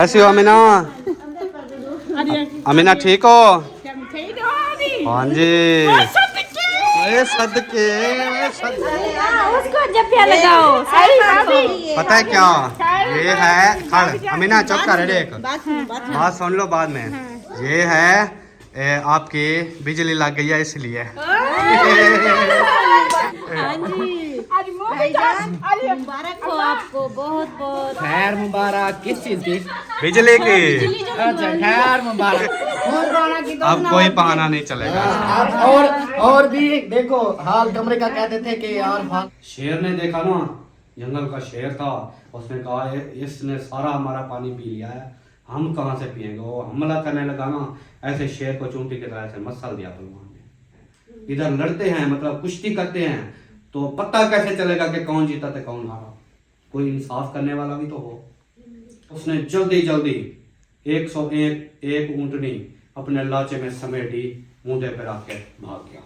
कैसी हो अमीना? अमीना ठीक हो? हाँ जी। अरे सदके उसको जपिया लगाओ। पता है क्या ये है? खड़ अमीना चुप कर एक बात सुन लो बाद में। ये है आपकी बिजली लग गई है इसलिए। मुबारक हो आपको, बहुत बहुत खैर मुबारक। किस चीज की? बिजली की। अच्छा खैर मुबारक। अब कोई बहाना नहीं चलेगा। और भी देखो हाल कमरे का कहते थे कि यार शेर ने देखा ना, जंगल का शेर था, उसने कहा इसने सारा हमारा पानी पी लिया है, हम कहाँ से पिएंगे। वो हमला करने लगा ना, ऐसे शेर को चूंटी की तरह से मसल दिया पहलवान ने। इधर लड़ते हैं मतलब कुश्ती करते हैं तो पता कैसे चलेगा कि कौन जीता तो कौन हारा? कोई इंसाफ करने वाला भी तो हो। उसने जल्दी जल्दी 101 ऊंटनी अपने लाचे में समेटी, मुंडे पे रख के भाग गया।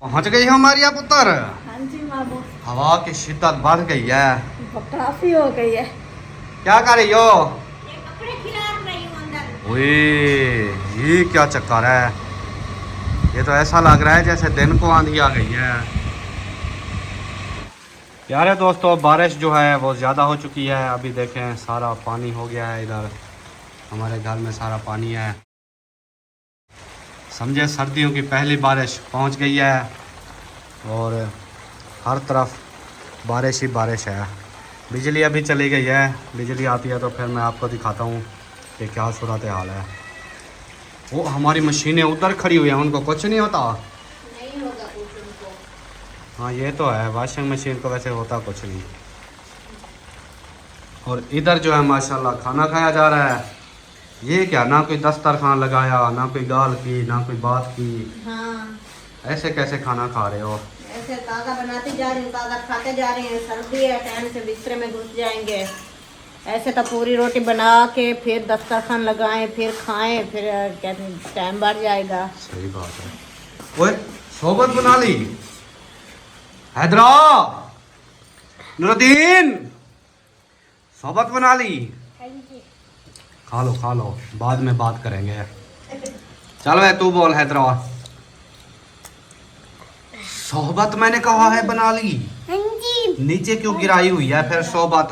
पहुंच गई हमारी आप पुत्र। हाँ जी मामू, हवा की शिद्दत बढ़ गई है। काफी हो गई है। क्या कर रही हो? ये कपड़े खिला रही हूं अंदर। ओए ये क्या चक्कर है? ये तो ऐसा लग रहा है जैसे दिन को आंधी आ गई है। प्यारे दोस्तों, बारिश जो है वो ज़्यादा हो चुकी है। अभी देखें सारा पानी हो गया है, इधर हमारे घर में सारा पानी है। समझे सर्दियों की पहली बारिश पहुंच गई है और हर तरफ बारिश ही बारिश है। बिजली अभी चली गई है, बिजली आती है तो फिर मैं आपको दिखाता हूँ कि क्या सूरत हाल है। वो हमारी मशीनें उधर खड़ी हुई हैं, उनको कुछ नहीं होता। नहीं होगा कुछ उनको। हाँ ये तो है, वॉशिंग मशीन को वैसे होता कुछ नहीं। और इधर जो है माशाल्लाह खाना खाया जा रहा है। ये क्या, ना कोई दस्तरखान लगाया, ना कोई गाल की, ना कोई बात की। हाँ, ऐसे कैसे खाना खा रहे हो? ऐसे ताज़ा बनाते जा रहे हैं, ताज़ा खाते जा रहे हैं। सर्दी है, टाइम से बिस्तर में घुस जाएंगे। ऐसे तो पूरी रोटी बना के फिर दस्तरखान लगाएं, फिर खाएं, फिर कहते हैं टाइम बढ़ जाएगा। सही बात है। ओए सोबत बना ली? हैदरा, नूरुद्दीन, सोबत बना ली? खा लो बाद में बात करेंगे। चल भाई तू बोल हैदराबाद। सोहबत मैंने कहा है बना ली। हाँ जी, नीचे क्यों गिराई हुई है फिर सोहबत?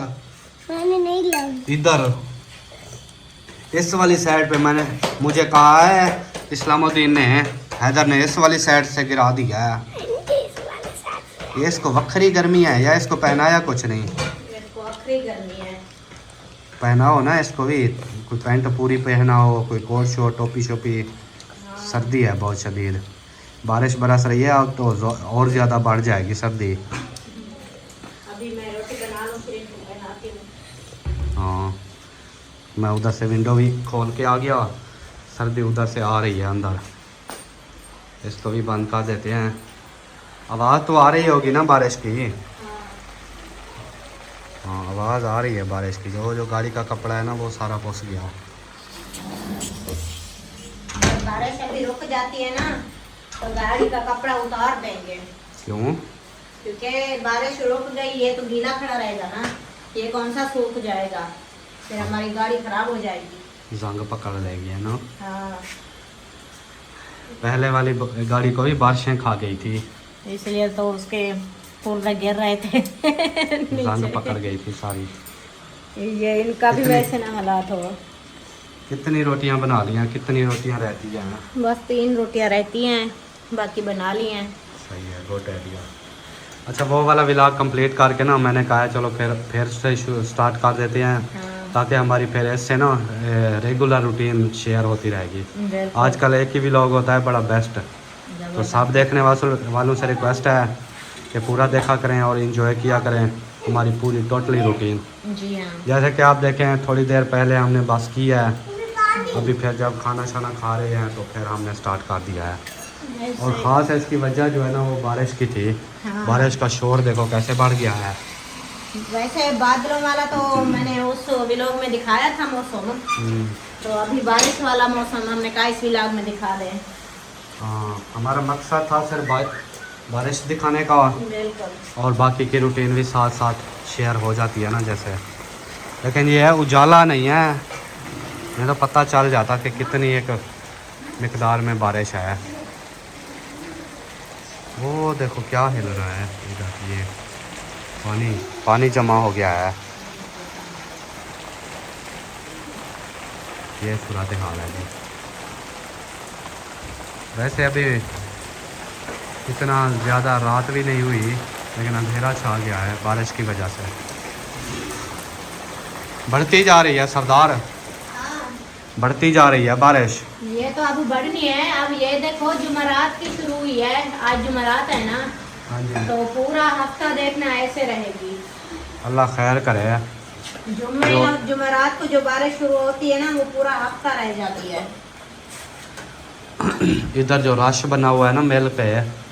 मैंने नहीं लाई। इधर इस वाली साइड पे मैंने, मुझे कहा है इस्लामुद्दीन ने, हैदर ने इस वाली साइड से गिरा दिया है। ये इसको वक्री गर्मी है या इसको पहनाया कुछ नहीं? मेरे को आखिरी गर्मी है। पहनाओ ना इसको भी, कोई पैंट पूरी पहनाओ, कोई कोट शोट टोपी शोपी। सर्दी है बहुत शदीद, बारिश बरस रही है अब तो और ज़्यादा बढ़ जाएगी सर्दी। अभी मैं रोटी बना लूँ फिर इनको पहनाती हूँ। हाँ मैं उधर से विंडो भी खोल के आ गया, सर्दी उधर से आ रही है अंदर। इसको भी बंद कर देते हैं। आवाज़ तो आ रही होगी ना बारिश की? हाँ आवाज़ आ रही है बारिश की। जो गाड़ी का कपड़ा है ना वो सारा पुस गया। अगर बारिश अभी रुक जाती है ना तो गाड़ी का कपड़ा उतार देंगे। क्यों? क्योंकि बारिश रुक गई, ये तो गीला खड़ा रहेगा ना, ये कौन सा सूख जाएगा, फिर हमारी गाड़ी खराब हो जाएगी। जंग पकड़ लेगी है ना। हाँ, पहले वाली गाड़ी को भी बारिशें खा गई थी, इसलिए तो उसके पुर्जे गिर रहे थे। जंग पकड़ गई थी सारी। ये इनका भी वैसे ना हालात हो। कितनी रोटियां बना लिया? कितनी रोटियां रहती हैं? बस 3 रोटियां रहती हैं, बाकी बना ली हैं। सही है, गुड आइडिया। अच्छा वो वाला व्लॉग कंप्लीट करके ना मैंने कहा चलो फिर से स्टार्ट कर देते हैं, ताकि हमारी फिर इससे ना रेगुलर रूटीन शेयर होती रहेगी। आजकल एक ही व्लॉग होता है बड़ा बेस्ट, तो सब देखने वालों से रिक्वेस्ट है कि पूरा देखा करें और इन्जॉय किया करें हमारी पूरी टोटली रूटीन। जी हाँ, जैसे कि आप देखें थोड़ी देर पहले हमने बस की है, अभी फिर जब खाना शाना खा रहे हैं तो फिर हमने स्टार्ट कर दिया है। और ख़ास है इसकी वजह जो है ना वो बारिश की थी। हाँ। बारिश का शोर देखो कैसे बढ़ गया है। वैसे बादलों वाला तो मैंने उस व्लॉग में दिखाया था मौसम, तो अभी बारिश वाला मौसम हमने कहा इस व्लॉग में दिखा दें। हाँ हमारा मकसद था सिर्फ बारिश दिखाने का, बिल्कुल। और बाकी की रूटीन भी साथ साथ शेयर हो जाती है ना जैसे। लेकिन ये है उजाला नहीं है, नहीं तो पता चल जाता कि कितनी एक मिकदार में बारिश है। वो देखो क्या हिल रहा है इधर, ये पानी जमा हो गया है। ये सूरत हाल है जी। वैसे अभी इतना ज़्यादा रात भी नहीं हुई, लेकिन अंधेरा छा गया है बारिश की वजह से। बढ़ती जा रही है सरदार, बढ़ती जा रही है बारिश। ये तो अब बढ़नी है। अब ये देखो जुमेरात की शुरू हुई है, आज जुमेरात है ना। हाँ जी। तो पूरा हफ्ता देखना ऐसे रहेगी। अल्लाह खैर करे। जुम्मे और जुमेरात को जो बारिश शुरू होती है ना, वो पूरा हफ्ता रह जाती है। इधर जो रश बना हुआ है ना मेल पे,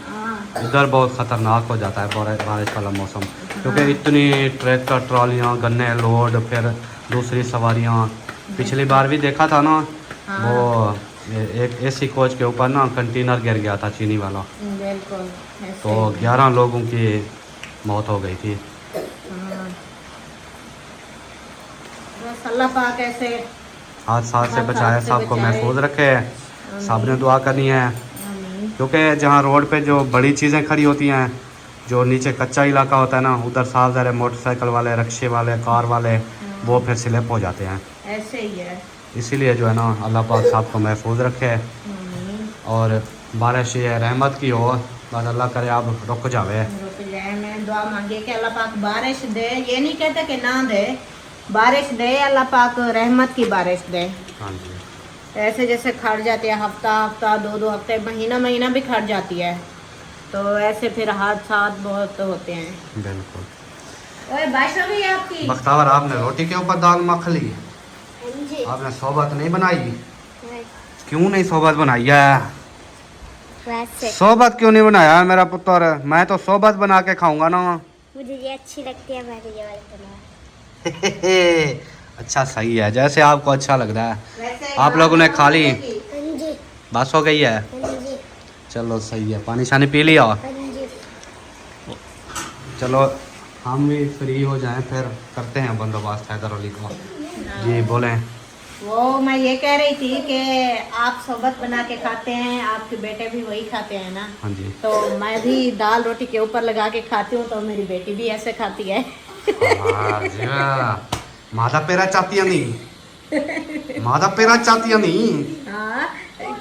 हाँ। इधर बहुत ख़तरनाक हो जाता है बारिश वाला मौसम, क्योंकि इतनी ट्रैक्टर ट्रॉलियाँ गन्ने लोड, फिर दूसरी सवारियाँ। पिछली बार भी देखा था ना, हाँ। वो एक एसी कोच के ऊपर ना कंटेनर गिर गया था चीनी वाला, बिल्कुल तो 11 लोगों की मौत हो गई थी। हाँ। बस अल्लाह पाक ऐसे हादसा से बचाए, सबको बचाए। महफूज रखे। सब ने दुआ करनी है, क्योंकि जहाँ रोड पे जो बड़ी चीज़ें खड़ी होती हैं, जो नीचे कच्चा इलाका होता है ना, उधर साफ ज़रा मोटरसाइकिल वाले, रिक्शे वाले, कार वाले, वो फिर स्लिप हो जाते हैं। ऐसे ही है। इसीलिए जो है ना, अल्लाह पाक सबको महफूज रखे। और बारिश ये रहमत की हो, बस अल्लाह करे अब रुक जावे। रुक जाए, मैं दुआ मांगी कि अल्लाह पाक बारिश दे। ये नहीं कहते कि ना दे, बारिश दे, अल्लाह पाक रहमत की बारिश दे। हाँ जी। ऐसे जैसे खड़ जाती है हफ्ता हफ्ता, 2 हफ्ते, महीना भी खड़ जाती है, तो ऐसे फिर हादसा बहुत होते हैं। बिल्कुल। ओए बारिश हो गई आपकी? बख्तावर, आपने रोटी के ऊपर दाल मखली, आपने सोबत नहीं बनाई? क्यों नहीं सोबत बनाई है? सोबत क्यों नहीं बनाया है मेरा पुत्र? मैं तो सोबत बना के खाऊंगा ना। मुझे ये अच्छी लगती है, मैंने ये वाली बनाया। अच्छा, सही है, जैसे आपको अच्छा लग रहा है। वैसे आप लोगों ने खा ली? हाँ जी, बस हो गई है? हाँ जी, चलो सही है। पानी शानी पी लिया? हाँ जी। चलो हम भी फ्री हो जाएं, फिर करते हैं बंदोबस्त हैदर अली का। जी बोलें। वो मैं ये कह रही थी कि आप सोबत बना के खाते हैं, आपके बेटे भी वही खाते हैं ना। हाँ जी। तो मैं भी दाल रोटी के ऊपर लगा के खाती हूँ, तो मेरी बेटी भी ऐसे खाती है। हाँ जी, मादा पेरा चाहती नहीं, मादा पेरा चाहती नहीं। हाँ,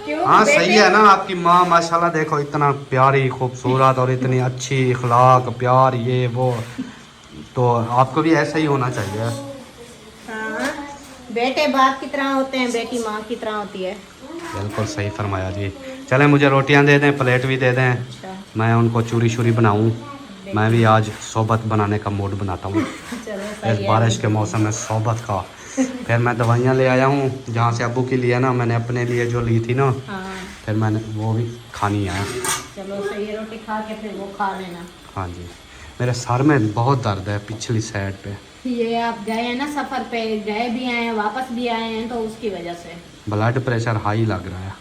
क्यों? हाँ बेटे- सही है ना। आपकी माँ माशाल्लाह देखो, इतना प्यारी, खूबसूरत और इतनी अच्छी इखलाक, प्यार, ये वो, तो आपको भी ऐसा ही होना चाहिए। हाँ, बेटे बाप की तरह होते हैं, बेटी माँ की तरह होती है। बिल्कुल सही फरमाया जी। चलें, मुझे रोटियां दे दें, प्लेट भी दे दें, अच्छा, मैं उनको चूरी शूरी बनाऊं। मैं भी आज सोबत बनाने का मूड बनाता हूँ चलो इस सही है। बारिश के मौसम में सोबत का। फिर मैं दवाइयाँ ले आया हूँ, जहाँ से अब्बू की लिए ना, मैंने अपने लिए जो ली थी ना, हाँ, फिर मैंने वो भी खानी है। चलो सही है, रोटी खा के फिर वो खा लेना। हाँ जी। मेरे सर में बहुत दर्द है पिछली साइड पे। ये आप गए हैं ना सफ़र पे, गए भी आए हैं, वापस भी आए हैं, तो उसकी वजह से ब्लड प्रेशर हाई लग रहा है।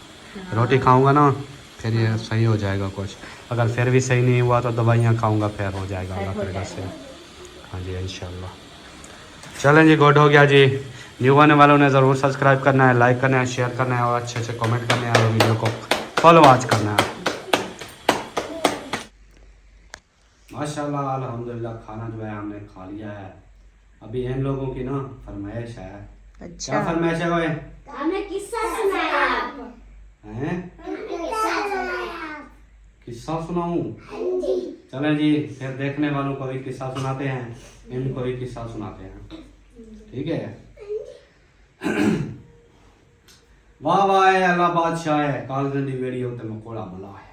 रोटी खाऊंगा ना, फिर ये सही हो जाएगा कुछ। अगर फिर भी सही नहीं हुआ तो दवाइयाँ खाऊंगा, फिर हो जाएगा अल्लाह हो करेगा से। जाएगा। हाँ जी इंशाल्लाह। चलें जी, गुड हो गया जी। न्यू आने वालों ने ज़रूर सब्सक्राइब करना है, लाइक करना है, शेयर करना है, और अच्छे अच्छे कमेंट करने हैं, और वीडियो को फॉलो वॉच करना है। माशाल्लाह अल्हम्दुलिल्लाह, खाना जो है हमने खा लिया है। अभी इन लोगों की ना फरमाइश है। अच्छा, क्या फरमाइश है? हमें किस्सा सुनाया आप। हैं? किस्सा सुनाया। किस्सा सुनाऊं? हाँ जी। चलें जी, फिर देखने वालों को भी किस्सा सुनाते हैं, इनको भी किस्सा सुनाते हैं, ठीक है? वाह वाह अल्लाह बादशाह है, कागज़ दी वीडियो ते मकोड़ा भला है।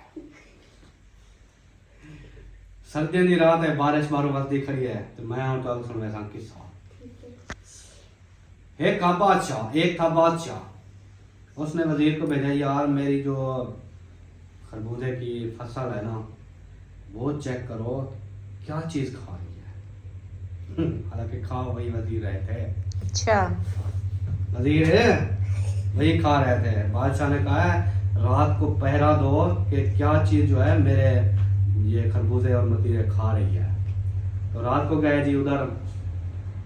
सर्दियों की रात है, बारिश मारो वसदी खड़ी है, तो मैं हूं कल सुन वैसा किस्सा। एक था बादशाह, उसने वजीर को भेजा, यार मेरी जो खरबूजे की फसल है ना, वो चेक करो क्या चीज़ खा रही है। हालांकि खा वही वजीर रहे थे। अच्छा, वजीर वही खा रहे थे। बादशाह ने कहा है रात को पहरा दो कि क्या चीज़ जो है मेरे ये खरबूजे और मतीरे खा रही है। तो रात को गए जी उधर,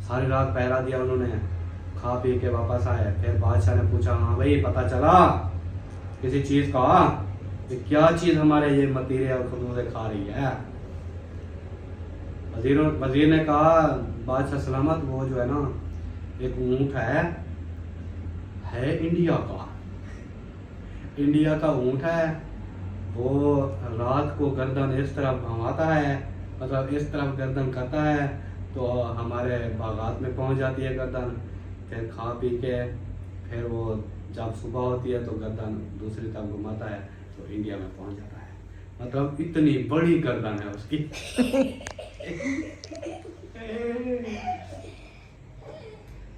सारी रात पहरा दिया उन्होंने, खा पी के वापस आए। फिर बादशाह ने पूछा, हाँ भाई पता चला किसी चीज का कि क्या चीज हमारे ये मतीरे और खरबूजे खा रही है? वजीर ने कहा, बादशाह सलामत, वो जो है ना एक ऊंट है इंडिया का। इंडिया का ऊंट है, वो रात को गर्दन इस तरफ घुमाता है, मतलब इस तरफ गर्दन करता है तो हमारे बागात में पहुंच जाती है गर्दन। फिर खा पी के फिर वो जब सुबह होती है तो गर्दन दूसरी तरफ घुमाता है तो इंडिया में पहुंच जाता है। मतलब इतनी बड़ी गर्दन है उसकी।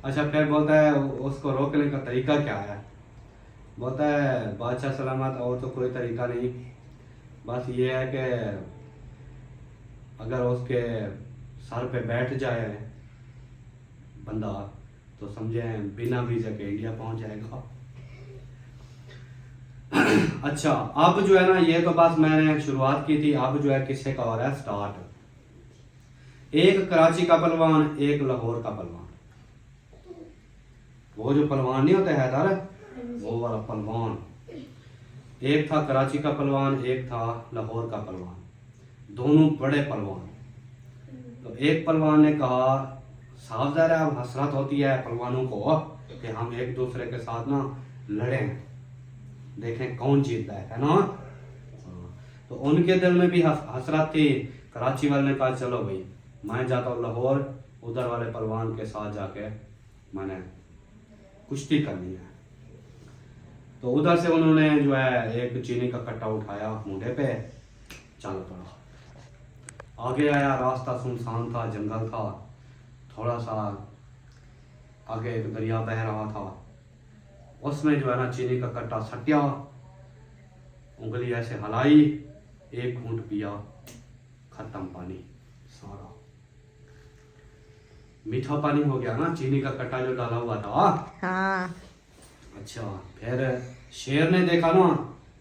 अच्छा, फिर बोलता है उसको रोकने का तरीका क्या है? बोलता है बादशाह सलामत, और तो कोई तरीका नहीं, बस ये है कि अगर उसके सर पे बैठ जाए बंदा तो समझे बिना वीजा के इंडिया पहुंच जाएगा। अच्छा, अब जो है ना, ये तो बस मैंने शुरुआत की थी, अब जो है किस्से का हो रहा है स्टार्ट। एक कराची का पहलवान, एक लाहौर का पहलवान। वो जो पहलवान नहीं होते हैदर, वो वाला पहलवान। एक था कराची का पहलवान, एक था लाहौर का पहलवान, दोनों बड़े पहलवान। तो एक पहलवान ने कहा, साफ ज़ाहिर है अब हसरत होती है पहलवानों को कि हम एक दूसरे के साथ ना लड़ें, देखें कौन जीतता है ना। तो उनके दिल में भी हसरत थी। कराची वाले ने कहा, चलो भाई मैं जाता हूँ लाहौर, उधर वाले पहलवान के साथ जाके मैंने कुश्ती करनी है। तो उधर से उन्होंने जो है एक चीनी का कट्टा उठाया, मुंडे पे चल पड़ा। आगे आया, रास्ता सुनसान था, जंगल था, थोड़ा सा आगे एक दरिया बह रहा था, उसमें जो है ना चीनी का कट्टा सटिया, उंगली ऐसे हलाई, एक घूंट पिया, खत्म पानी सारा। मीठा पानी हो गया ना, चीनी का कट्टा जो डाला हुआ था। हाँ। अच्छा, फिर शेर ने देखा ना,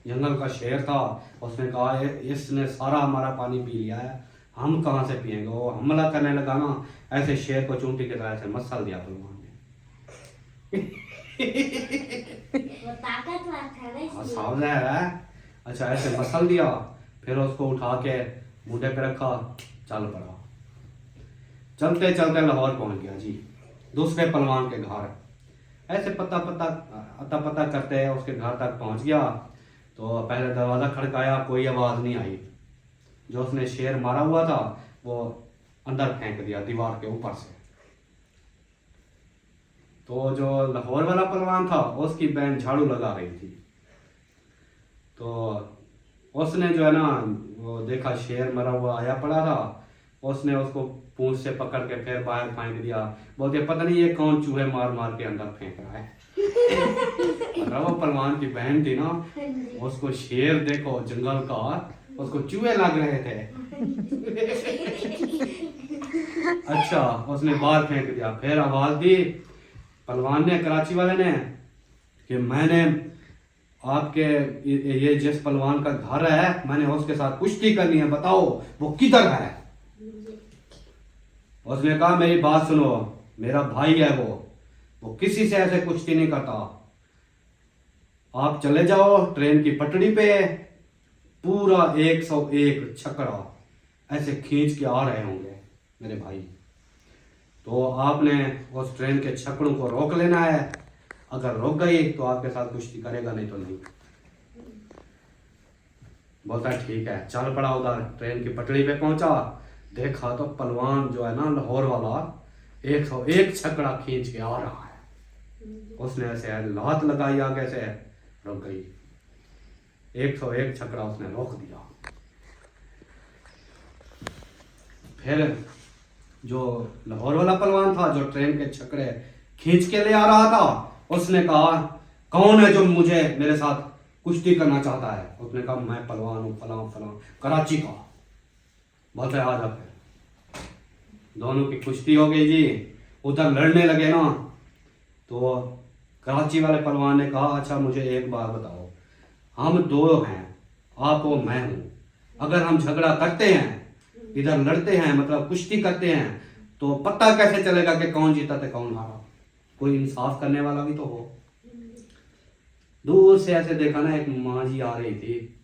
जंगल का शेर था, उसने कहा इसने सारा हमारा पानी पी लिया है, हम कहाँ से पिएंगे। वो हमला करने लगा ना, ऐसे शेर को चूंटी की तरह से मसल दिया पहलवान ने। वो ताकतवर था ना हाँ, इसलिए। साफ ज़ाहिर है। अच्छा, ऐसे मसल दिया, फिर उसको उठा के मुंडे पे रखा, चल पड़ा। चलते चलते लाहौर पहुंच गया जी, दूसरे पहलवान के घर। ऐसे अता पता करते उसके घर तक पहुंच गया। तो पहले दरवाज़ा खड़काया, कोई आवाज़ नहीं आई। जो उसने शेर मारा हुआ था वो अंदर फेंक दिया दीवार के ऊपर से। तो जो लाहौर वाला पहलवान था, उसकी बहन झाड़ू लगा रही थी। तो उसने जो है ना वो देखा शेर मरा हुआ आया पड़ा था, उसने उसको पूंछ से पकड़ के फिर बाहर फेंक दिया। बोलते पता नहीं ये कौन चूहे मार मार के अंदर फेंक रहा है। मतलब वो पहलवान की बहन थी ना, उसको शेर देखो जंगल का, उसको चूहे लग रहे थे। अच्छा, उसने बाहर फेंक दिया। फिर आवाज दी पहलवान ने, कराची वाले ने, कि मैंने आपके ये जिस पहलवान का घर है, मैंने उसके साथ कुश्ती करनी है, बताओ वो किधर है। उसने कहा मेरी बात सुनो, मेरा भाई है वो किसी से ऐसे कुश्ती नहीं करता। आप चले जाओ ट्रेन की पटड़ी पे, पूरा 101 छकड़ा ऐसे खींच के आ रहे होंगे मेरे भाई, तो आपने उस ट्रेन के छकड़ों को रोक लेना है। अगर रुक गई तो आपके साथ कुश्ती करेगा, नहीं तो नहीं। बोलता ठीक है, चल पड़ा। उधर ट्रेन की पटड़ी पे पहुंचा, देखा तो पहलवान जो है ना लाहौर वाला 101 छकड़ा खींच के आ रहा है। उसने ऐसे लात लगाई आगे से, रुक गई। 101 छकड़ा उसने रोक दिया। फिर जो लाहौर वाला पहलवान था, जो ट्रेन के छकड़े खींच के ले आ रहा था, उसने कहा कौन है जो मुझे मेरे साथ कुश्ती करना चाहता है। उसने कहा मैं पहलवान हूँ, फलां फलां कराची का। बोलते आ जा। फिर दोनों की कुश्ती हो गई जी। उधर लड़ने लगे ना, तो कराची वाले पहलवान ने कहा अच्छा मुझे एक बात बताओ, हम दो हैं, आप हो मैं हूं, अगर हम झगड़ा करते हैं, इधर लड़ते हैं, मतलब कुश्ती करते हैं, तो पता कैसे चलेगा कि कौन जीता था कौन हारा। कोई इंसाफ करने वाला भी तो हो। दूर से ऐसे देखा ना, एक माँ जी आ रही थी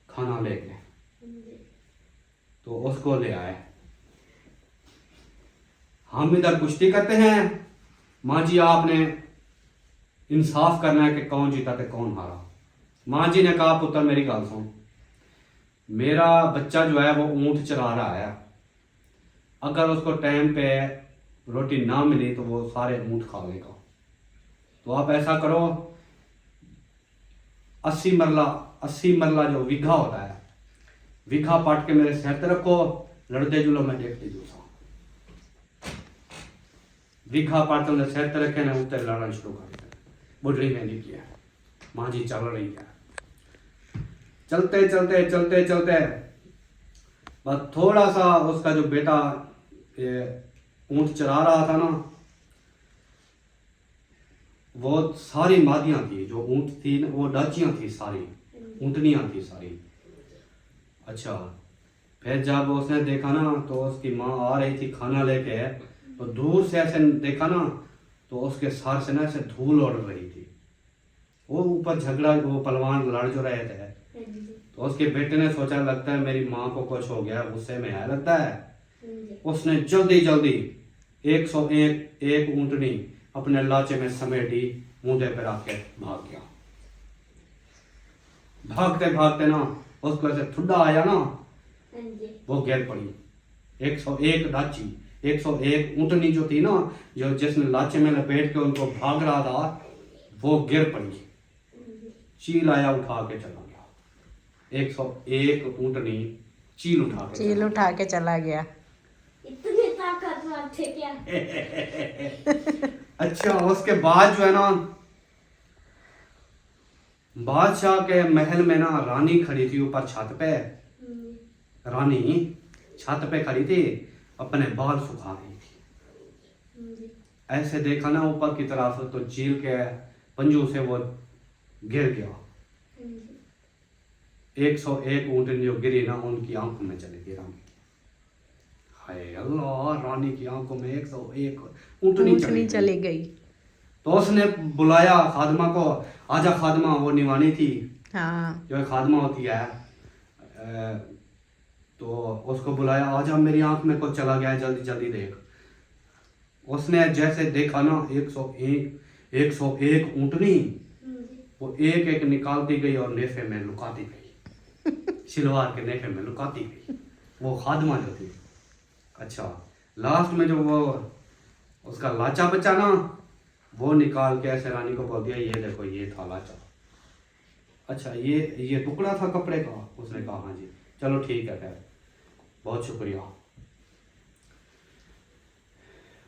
खाना लेके, तो उसको ले आए। हम इधर कुश्ती करते हैं, माँ जी आपने इंसाफ करना है कि कौन जीता ते कौन हारा। माँ जी ने कहा पुत्र मेरी गल सुन, मेरा बच्चा जो है वो ऊंट चरा रहा है, अगर उसको टाइम पे रोटी ना मिली तो वो सारे ऊंट खा लेगा। तो आप ऐसा करो, 80 मरला जो विघा होता है, विघा पाट के मेरे सिर पे रखो, लड़ते जुलो मैं देखते जूसा। विघा पाट के सिर पे रखे ना, उतर लड़ना शुरू कर दिया। बुढ़ी ने नहीं किया, माँ जी चल रही है। चलते चलते चलते चलते बस थोड़ा सा उसका जो बेटा ये ऊंट चरा रहा था ना, वो सारी मादियां थी, जो ऊंट थी ना वो डाचियां थी, सारी ऊंटनियां थी सारी। अच्छा, फिर जब उसने देखा ना तो उसकी माँ आ रही थी खाना लेके, तो दूर से ऐसे देखा ना तो उसके सर से ना ऐसे धूल उड़ रही थी। वो ऊपर झगड़ा, वो पहलवान लड़ जो रहे थे, तो उसके बेटे ने सोचा लगता है मेरी माँ को कुछ हो गया, गुस्से में है लगता है। उसने जल्दी जल्दी 101 ऊंटनी अपने लाचे में समेटी, मुंडे पे रख के भाग गया। भागते भागते ना उसको ऐसे ठुड्डा आया ना, वो गिर पड़ी। 101 डाची, 101 ऊंटनी जो थी ना, जो जिसने लाचे में लपेट के उनको भाग रहा था, वो गिर पड़ी। चील आया उठा के चला गया। 101 ऊंटनी चील उठा के चला गया। इतने ताकतवर थे क्या? अच्छा, उसके बाद जो है ना, बादशाह के महल में ना रानी खड़ी थी ऊपर छत पे। रानी छत पे खड़ी थी, अपने बाल सुखा रही थी। ऐसे देखा ना ऊपर की तरफ, तो चील के पंजों से वो गिर गया। 101 ऊंटनी जो गिरी ना, उनकी आंखों में चली गई रानी। हाय अल्लाह, रानी की आंखों में 101 ऊंटनी चली गई। तो उसने बुलाया खादमा को, आजा खादमा, वो निवानी थी। हाँ। जो खादमा होती है, तो उसको बुलाया, आजा मेरी आंख में कुछ चला गया है, जल्दी जल्दी देख। उसने जैसे देखा ना 101 ऊंटनी, वो एक एक निकालती गई और नेफे में लुकाती गई। सिलवार के नेफे में लुकाती गई, वो खादमा जो थी। अच्छा, लास्ट में जो वो उसका लाचा बच्चा ना, वो निकाल के ऐसे रानी को बोल दिया, ये देखो ये था लाचा। अच्छा, ये टुकड़ा था कपड़े का? उसने कहा हाँ जी। चलो ठीक है, खैर बहुत शुक्रिया।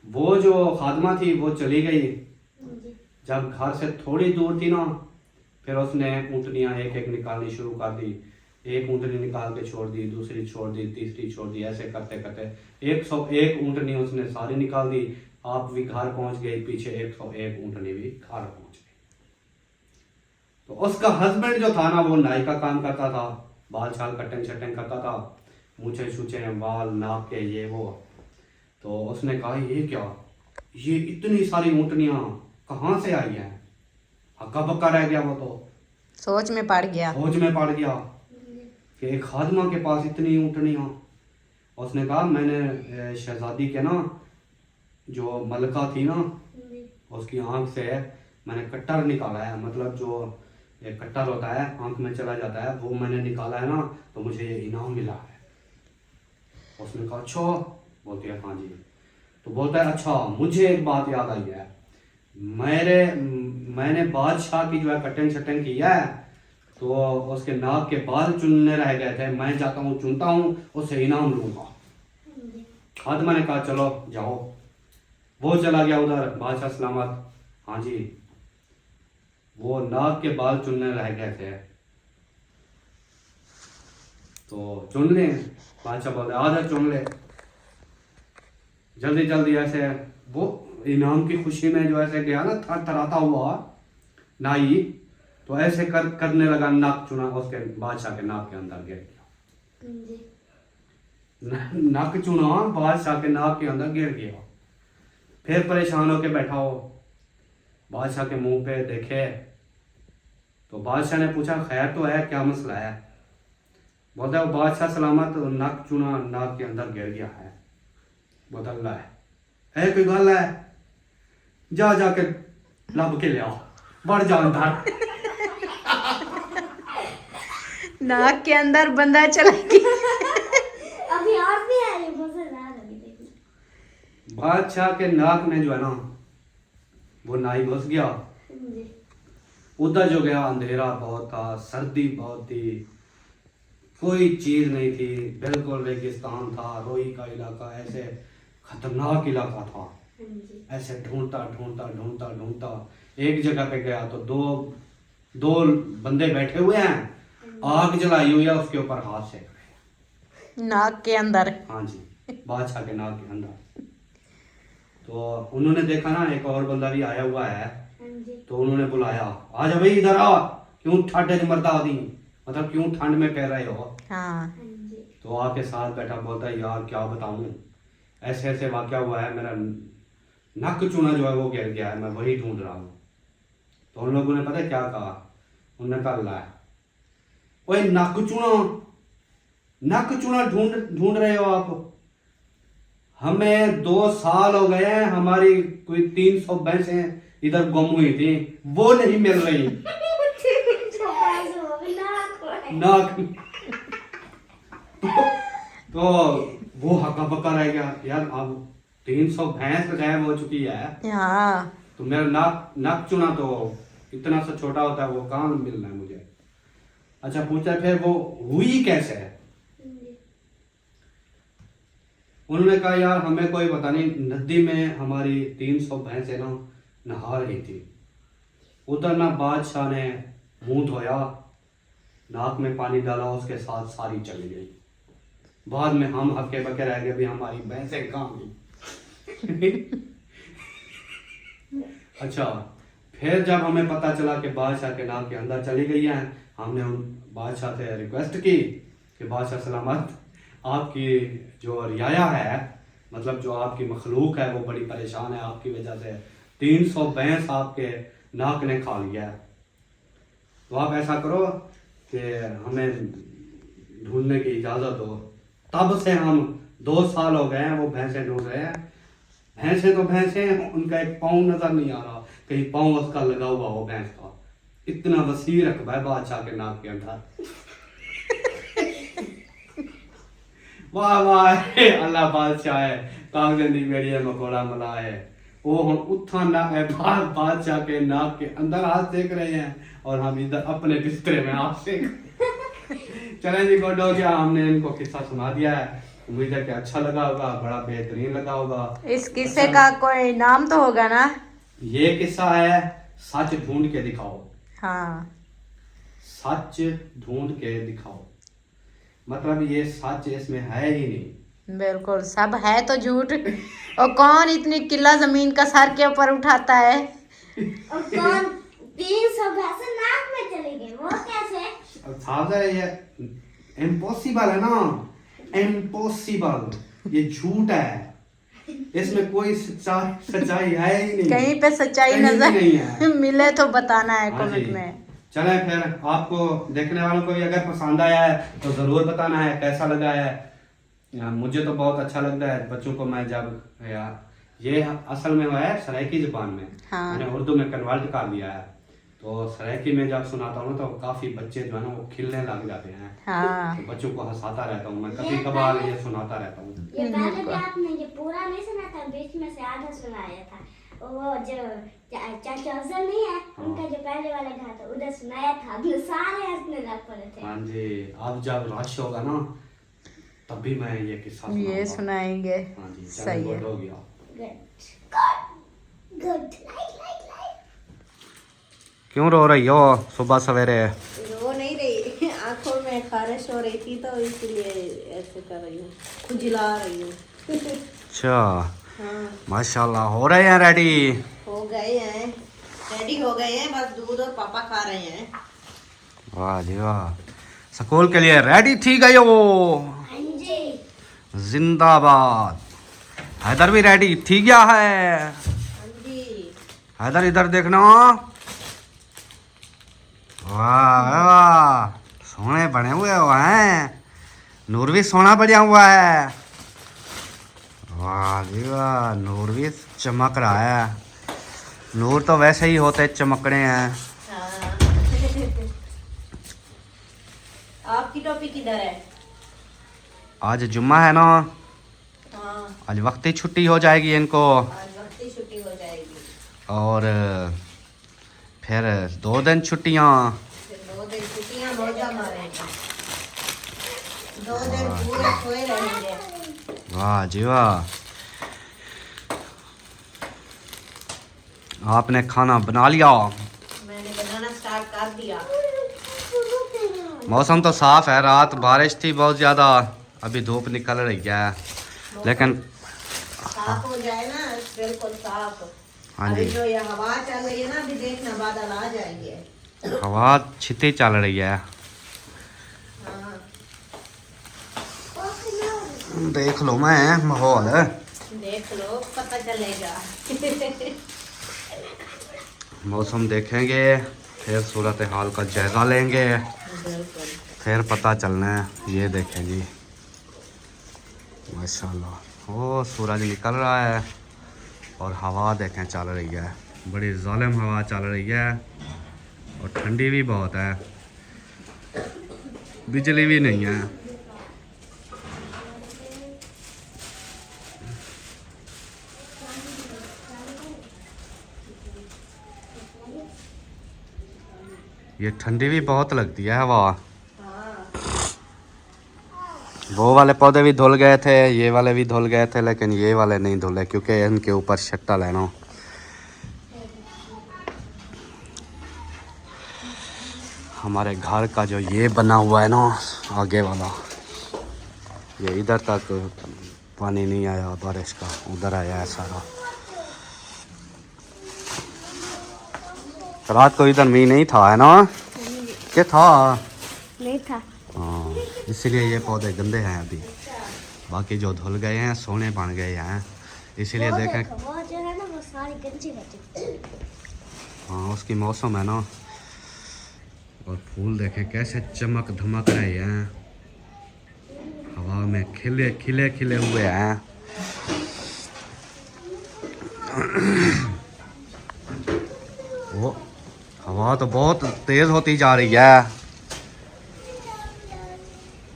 वो जो खादमा थी वो चली गई। जब घर से थोड़ी दूर थी ना, फिर उसने ऊँटनियाँ एक एक निकालनी शुरू कर दी। एक ऊँटनी निकाल के छोड़ दी, दूसरी छोड़ दी, तीसरी छोड़ दी, ऐसे करते करते 101 ऊँटनी उसने सारी निकाल दी। आप भी घर पहुंच गई, पीछे 101 ऊँटनी भी घर पहुंच गई। तो उसका हस्बैंड जो था ना, वो नाई का काम करता था, बाल छाल कटिंग शटिंग करता था, मूछे छूछे बाल नाप के ये वो। तो उसने कहा ये क्या, ये इतनी सारी ऊँटनियाँ कहाँ से आई हैं? हक्का बक्का रह गया वो, तो सोच में पड़ गया कि एक खादमा के पास इतनी ऊँटनियाँ। उसने कहा मैंने शहजादी के ना जो मलका थी ना, उसकी आंख से मैंने कट्टर निकाला है, मतलब जो एक कट्टर होता है आंख में चला जाता है, वो मैंने निकाला है ना, तो मुझे ये इनाम मिला है। उसने कहा अच्छा? बोलती है हाँ जी। तो बोलता है अच्छा, मुझे एक बात याद आई है, मैंने बादशाह की जो है कटिंग शटिंग की है, तो उसके नाक के बाल चुनने रह गए थे, मैं जाता हूँ चुनता हूँ, उससे इनाम लूंगा। खादमा ने कहा चलो जाओ। वो चला गया उधर, बादशाह सलामत। हाँ जी, वो नाक के बाल चुनने रह गए थे, तो चुन ले। बादशाह बोलते आधा चुन ले जल्दी जल्दी। ऐसे वो इनाम की खुशी में जो ऐसे गया ना थरथराता हुआ नाई, तो ऐसे करने लगा, नाक चुना, उसके बादशाह के नाक के अंदर गिर गया। नाक चुना बादशाह के नाक के अंदर गिर गया। फिर परेशान होके बैठा हो, बादशाह के मुंह पे देखे तो बादशाह ने पूछा खैर तो है, क्या मसला है? बोलता है बादशाह सलामत, नक चूना नाक के अंदर गिर गया है। बोलता अल्लाह है कोई गल है, जा जाके लब के ले आओ, बढ़ जा अंदर। नाक के अंदर बंदा चला गया। अभी और भी आ रही मजेदार अभी देखिए। बादशाह के नाक में जो है ना वो नाई घुस गया। जी। उधर जो गया अंधेरा बहुत था, सर्दी बहुत थी, कोई चीज नहीं थी, बिल्कुल रेगिस्तान था, रोई का इलाका, ऐसे खतरनाक इलाका था। जी। ऐसे ढूंढता ढूंढता ढूंढता ढूंढता एक जगह पे गया तो दो बंदे बैठे हुए हैं, आग जलाई हुई है, उसके ऊपर हाथ सेक रहे हैं। नाक के अंदर। हाँ जी, बादशाह के नाक के अंदर। तो उन्होंने देखा ना एक और बंदा भी आया हुआ है, जी। तो उन्होंने बुलाया, आ जा भाई इधर आ, क्यों ठंड मरदा दी, मतलब क्यों ठंड में कह रहे हो? हाँ। जी। तो आके साथ बैठा, बोलता है यार क्या बताऊं, ऐसे ऐसे वाकया हुआ है, मेरा नक चूना जो है वो गिर गया है, मैं वही ढूंढ रहा हूँ। तो उन लोगों ने पता है क्या कहा? उन्होंने कहा ला ओए नक चूना ढूंढ रहे हो आप? हमें 2 साल हो गए हैं, हमारी कोई 300 भैंसें इधर गुम हुई थी, वो नहीं मिल रही। नाक तो वो हक्का बक्का रह गया यार, अब 300 भैंस गायब हो चुकी है, हाँ। तो मेरा नाक चुना तो इतना सा छोटा होता है, वो कहाँ मिलना है मुझे? अच्छा पूछा फिर वो हुई कैसे है? उन्होंने कहा यार हमें कोई पता नहीं, नदी में हमारी 300 भैंसें ना नहा रही थी, उधर ना बादशाह ने मुंह धोया, नाक में पानी डाला, उसके साथ सारी चली गई। बाद में हम हक्के बक्के रह गए भी हमारी भैंसें कहाँ गई। अच्छा फिर जब हमें पता चला कि बादशाह के नाक के अंदर चली गई हैं, हमने उन बादशाह से रिक्वेस्ट की कि बादशाह सलामत, आपकी जो रियाया है, मतलब जो आपकी मखलूक है वो बड़ी परेशान है, आपकी वजह से 300 भैंस आपके नाक ने खा लिया है, तो आप ऐसा करो कि हमें ढूंढने की इजाज़त दो। तब से हम 2 साल हो गए हैं वो भैंसें ढूंढ रहे हैं। भैंसें तो भैंसें, उनका एक पाँव नजर नहीं आ रहा, कहीं पाँव उसका लगा हुआ हो भैंस का, इतना वसी रकबा है बादशाह के नाक के अंदर। वाह वाह अल्लाह बादशाह है, कागजंदी मेरी है मकोड़ा मला है, वो हम उठा ना बादशाह के नाक के अंदर हाथ सेक रहे हैं और हम इधर अपने बिस्तरे में हाथ सेक। चलें जी, गुड हो गया, हमने इनको किस्सा सुना दिया है, उम्मीद है कि अच्छा लगा होगा, बड़ा बेहतरीन लगा होगा। इस किस्से का कोई नाम तो होगा ना? ये किस्सा है सच ढूंढ के दिखाओ। हाँ। सच ढूंढ के दिखाओ, मतलब ये सच इसमें है ही नहीं, बिल्कुल सब है तो झूठ। और कौन इतनी किला जमीन का सर के ऊपर उठाता है? और कौन 300 भैंसें नाक में चली गई, वो कैसे? अब साहब ये इम्पॉसिबल है ना, इम्पॉसिबल, ये झूठ है, इसमें कोई सच्चाई है ही नहीं, कहीं पे सच्चाई कहीं भी नजर नहीं है। मिले तो बताना है हाँ कमेंट जी। में। चलें फिर, आपको देखने वालों को भी अगर पसंद आया है तो ज़रूर बताना है कैसा लगा है। मुझे तो बहुत अच्छा लगता है, बच्चों को मैं जब ये असल में हुआ है सराइकी ज़ुबान में, हाँ। मैंने उर्दू में कन्वर्ट कर दिया है, तो सराइकी में जब सुनाता हूँ तो काफ़ी बच्चे जो है ना वो खिलने लग जाते हैं, हाँ। तो बच्चों को हंसाता रहता हूँ मैं, कभी कभार ये सुनाता रहता हूँ। ये पहले भी आपने ये पूरा नहीं सुना था, बीच में से आधा सुनाया था, वो जो चाचा अफजल नहीं है, उनका जो पहले वाला घर था उधर सुनाया था, अपने सारे हंसने लग पड़े थे। हाँ जी, अब जब रश होगा ना तब भी मैं ये किस्सा ये सुनाऊंगा। सुनाएंगे। हाँ जी, सही चलो है। गुड हो गया। गुड लाइक क्यों रो रही हो सुबह सवेरे? रो नहीं रही, आंखों में खारिश हो रही थी तो इसलिए ऐसे कर रही हूँ, खुजला रही हूँ। अच्छा, हाँ। माशाल्लाह, हो रहे हैं रेडी? हो गए हैं, रेडी हो गए हैं, बस दूध और पापा खा रहे हैं। वाह जी वाह, स्कूल के लिए रेडी थी गई हो, हाँ जी। जिंदाबाद। हैदर भी रेडी थी गया है। हाँ जी। हैदर इधर देखना। वाह वाह सोने बने हुए हो हैं। नूर भी सोना बढ़िया हुआ है। वाह जी वाह नूर भी चमक रहा है। नूर तो वैसे ही होते चमकने हैं। हाँ। आपकी टोपी किधर है? आज जुम्मा है ना, हाँ आज वक्ती छुट्टी हो जाएगी इनको आज वक्ती छुट्टी हो जाएगी। और फिर 2 दिन छुट्टियाँ। फिर 2 दिन छुट्टियाँ मौजा मारेंगे। 2 दिन पूरे सोए रहेंगे। वाह जी वाह। आपने खाना बना लिया? मैंने बनाना स्टार्ट कर दिया। मौसम तो साफ है, रात बारिश थी बहुत ज़्यादा, अभी धूप निकल रही है लेकिन साफ हो जाए ना बिल्कुल साफ। हाँ अभी जी जो ये हवा चल रही है ना अभी देखना बादल आ जाएंगे। हवा छिती चल रही है। हाँ देख लो मैं माहौल देख लो पता चलेगा। मौसम देखेंगे फिर सूरत हाल का जायज़ा लेंगे बिल्कुल। फिर पता चलना है। ये देखें जी माशाल्लाह ओ सूरज निकल रहा है और हवा देखें चल रही है, बड़ी जालिम हवा चल रही है और ठंडी भी बहुत है, बिजली भी नहीं है। ये ठंडी भी बहुत लगती है हवा। हाँ वो वाले पौधे भी धुल गए थे, ये वाले भी धुल गए थे, लेकिन ये वाले नहीं धुले क्योंकि इनके ऊपर छट्टा लेना। हमारे घर का जो ये बना हुआ है ना आगे वाला, ये इधर तक पानी नहीं आया बारिश का, उधर आया है सारा। रात को इधर मींह नहीं था है ना? क्या था? नहीं था। हाँ इसीलिए ये पौधे गंदे हैं अभी, बाकी जो धुल गए हैं सोने बन गए हैं, इसीलिए वो देखें। देखो, वो जो है ना वो सारी गंजी बची। हाँ उसकी मौसम है ना। और फूल देखें कैसे चमक धमक रहे हैं, हवा में खिले खिले खिले हुए हैं। वो हवा तो बहुत तेज होती जा रही है।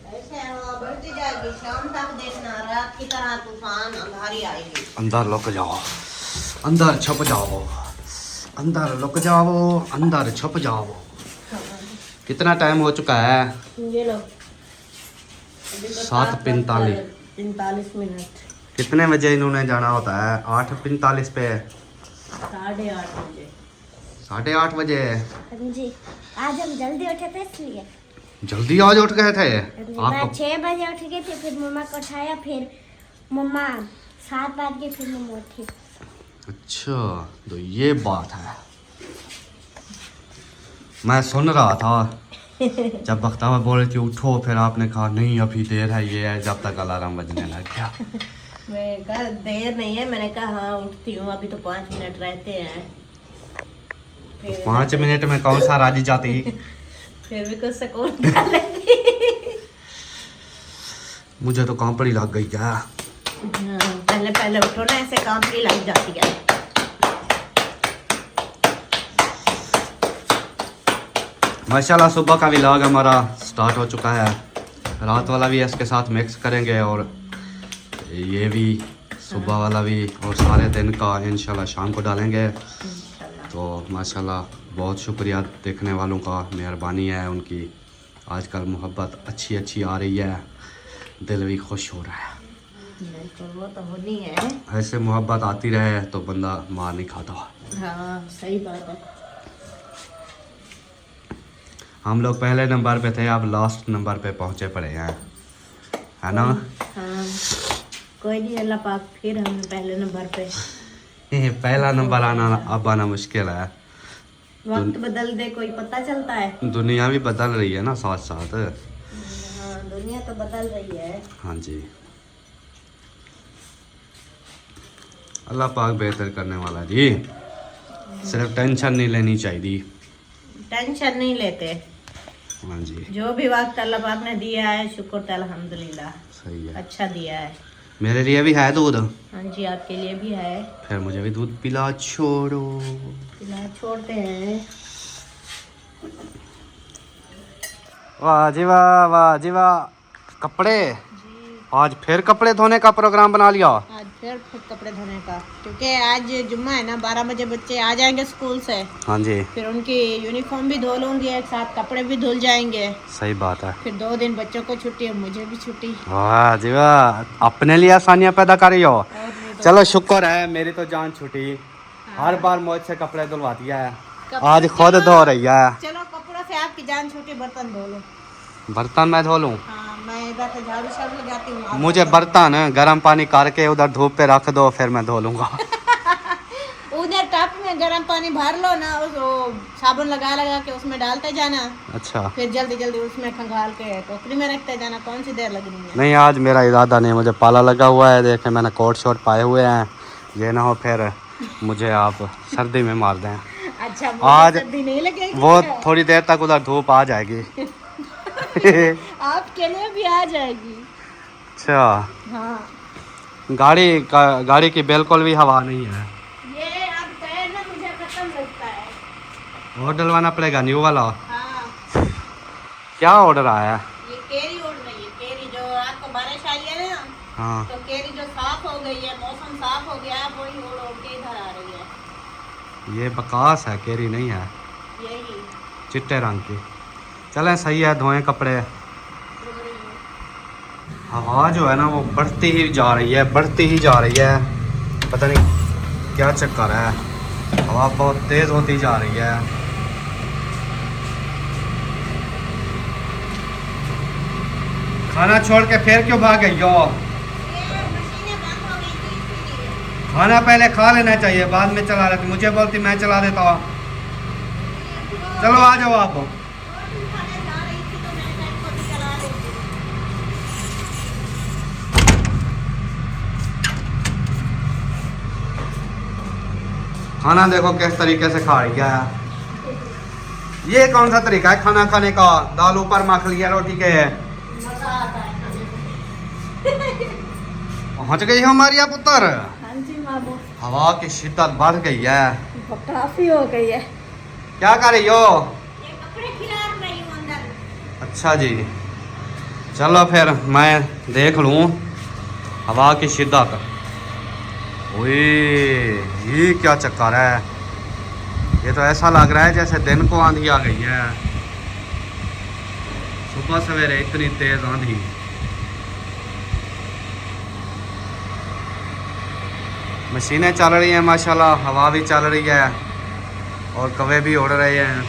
ऐसे हवा बढ़ती जाएगी, शाम तक देखना रात की तरह तूफान अंधारी आएगी। अंदर लुक जाओ, अंदर छुप जाओ, अंदर लुक जाओ, अंदर छुप जाओ। कितना टाइम हो चुका है? ये लो 7:45। 45 मिनट। कितने बजे इन्होंने जाना होता है? 8:45 पे। 8:30 बजे। 8:30 बजे। हाँ जी, आज हम जल्दी उठे थे इसलिए। जल्दी आज उठ गए थे मैं आप? 6 बजे उठ गई थी, फिर मम्मा को उठाया, फिर मम्मा 7 बजे फिर मम्मा उठी। अच्छा तो ये बात है। मैं सुन रहा था जब बख्तावर बोल रहे थे उठो, फिर आपने कहा नहीं अभी देर है, ये है, जब तक अलार्म बजने लग गया। मैं कहा देर नहीं है, मैंने कहा हाँ उठती हूँ, अभी तो 5 मिनट रहते हैं। फिर 5 मिनट में कौन सा राजी जाती? फिर भी कुछ सुकून कर लेती। मुझे तो कांपड़ी लग गई क्या। हाँ, पहले पहले उठो ना, ऐसे काम की लग जाती है। माशाल्लाह सुबह का व्लॉग हमारा स्टार्ट हो चुका है, रात वाला भी इसके साथ मिक्स करेंगे और ये भी सुबह वाला भी, और सारे दिन का इंशाल्लाह शाम को डालेंगे। तो माशाल्लाह बहुत शुक्रिया देखने वालों का, मेहरबानी है उनकी। आजकल मोहब्बत अच्छी अच्छी आ रही है, दिल भी खुश हो रहा है। वो तो होनी है। ऐसे मोहब्बत आती रहे तो बंदा मार नहीं खाता। हाँ सही बात है। हम लोग पहले नंबर पे थे, अब लास्ट नंबर पे पहुंचे पड़े हैं, है ना? हाँ कोई नहीं, अल्लाह पाक फिर हमें पहले नंबर पे। पहला नंबर आना अब आना मुश्किल है। वक्त बदल दे कोई पता चलता है। दुनिया भी बदल रही है ना साथ साथ। हाँ दुनिया तो बदल रही है। हाँ जी। अल्लाह पाक बेहतर करने वाला जी, सिर्फ टेंशन नहीं लेनी चाहिए। टेंशन नहीं लेते, हाँ जी जो भी वक्त अल्लाह पाक ने दिया है शुक्र तो अल्हम्दुलिल्लाह, सही है। अच्छा दिया है। मेरे लिए भी है दूध, हाँ जी आपके लिए भी है। फिर मुझे भी दूध पिला छोड़ो। पिला छोड़ते हैं। वाह जी वाह, वाह जी वाह। कपड़े आज फिर कपड़े धोने का प्रोग्राम बना लिया। आज फिर कपड़े धोने का, क्योंकि आज जुम्मा है ना, 12 बजे बच्चे आ जाएंगे स्कूल से। हाँ जी फिर उनकी यूनिफॉर्म भी धो लूंगी, एक साथ कपड़े भी धुल जाएंगे। सही बात है। फिर 2 दिन बच्चों को छुट्टी है, मुझे भी छुट्टी। वाह जी वाह, अपने लिए आसानियाँ पैदा कर रही हो। चलो शुक्र है, मेरी तो जान छुट्टी। हर बार मुझसे कपड़े धुलवाती है, आज खुद धो रही है। चलो कपड़ों से आपकी जान छुट्टी, बर्तन धो लो। बर्तन मैं धो लूँ? हाँ मैं इधर से झाड़ू शाड़ू लगाती हूँ। मुझे बर्तन गर्म पानी करके उधर धूप पे रख दो, फिर मैं धो लूंगा। उधर टप में गर्म पानी भर लो ना, वो साबुन लगा लगा के उसमें डालते जाना। अच्छा। फिर जल्दी जल्दी उसमें खंगाल के टोकरी में रखते जाना, कौन सी देर लगनी है। नहीं आज मेरा इरादा नहीं, मुझे पाला लगा हुआ है, देखे मैंने कोट शोट पाए हुए हैं, ये ना हो फिर मुझे आप सर्दी में मार दें। अच्छा आज सर्दी नहीं लगेगी, वो थोड़ी देर तक उधर धूप आ जाएगी। आपके लिए भी आ जाएगी। अच्छा हाँ। गाड़ी की बिल्कुल भी हवा नहीं है। ये आप कहे ना, मुझे खत्म लगता है। और डलवाना पड़ेगा न्यू वाला। हाँ। क्या ऑर्डर आया है? ये केरी उड़ रही है, केरी जो आपको बारिश आई है ना। हाँ तो केरी जो साफ हो गई है, मौसम साफ हो गया है, वही उड़ उड़ के इधर आ रही है। ये बकास है, केरी नहीं है, यही चिट्टे रंग की। चलें सही है, धोएं कपड़े। हवा जो है ना वो बढ़ती ही जा रही है, बढ़ती ही जा रही है, पता नहीं क्या चक्कर है, हवा बहुत तेज़ होती जा रही है। खाना छोड़ के फिर क्यों भाग गई हो? खाना पहले खा लेना चाहिए, बाद में चला लेती। मुझे बोलती मैं चला देता हूँ। चलो आ जाओ आप। खाना देखो किस तरीके से खा रही है। ये कौन सा तरीका है खाना खाने का? दाल ऊपर मख लिया रोटी के। पहुंच गई हमारी आप पुत्र। हाँ जी मामू। हवा की शिद्दत बढ़ गई है, काफी हो गई है। क्या कर रही हो? ये कपड़े खिला रही हूँ अंदर। अच्छा जी, चलो फिर मैं देख लूँ हवा की शिद्दत। ओए ये क्या चक्कर है? ये तो ऐसा लग रहा है जैसे दिन को आंधी आ गई है। सुबह सवेरे इतनी तेज आंधी। मशीनें चल रही हैं माशाल्लाह, हवा भी चल रही है और कौवे भी उड़ रहे हैं।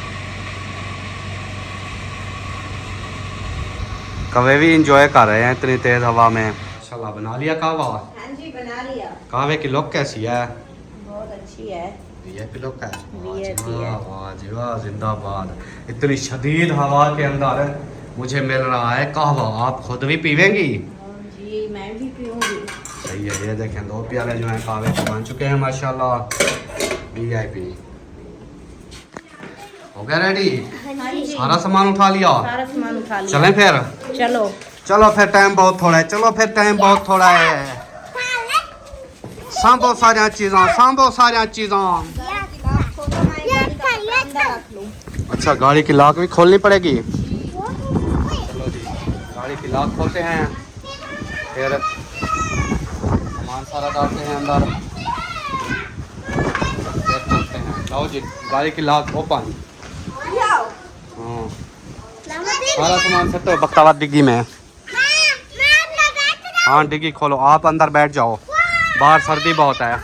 कौवे भी इंजॉय कर रहे हैं इतनी तेज हवा में। माशाल्लाह बना लिया कहवा? हाँ जी बना लिया। कहवे की लुक कैसी है? बहुत अच्छी है। VIP लुक है। VIP है। वाह जी वाह, जिंदाबाद। इतनी शदीद हवा के अंदर मुझे मिल रहा है कहवा। आप खुद भी पीवेंगी? जी मैं भी पीऊंगी। सही है। ये देखें 2 प्याले जो हैं कहवे के बन चुके हैं माशाल्लाह। VIP हो गया रेडी? हाँ जी सारा सामान उठा लिया? सारा सामान उठा लिया। चलें फिर? चलो चलो फिर, टाइम बहुत थोड़ा है। चलो फिर, टाइम बहुत थोड़ा है। सांभो सारिया चीज़ां, सांभो सारिया चीज़ां। अच्छा गाड़ी की लॉक भी खोलनी पड़ेगी। चलो जी, गाड़ी की लॉक खोलते हैं, फिर सामान सारा डालते हैं अंदर, फिर चलते हैं। जाओ जी, गाड़ी की लॉक ओपन। हाँ सारा सामान सेट हो बख्ताबाद डिग्गी में। हाँ डिग्गी खोलो, आप अंदर बैठ जाओ, बाहर सर्दी बहुत है।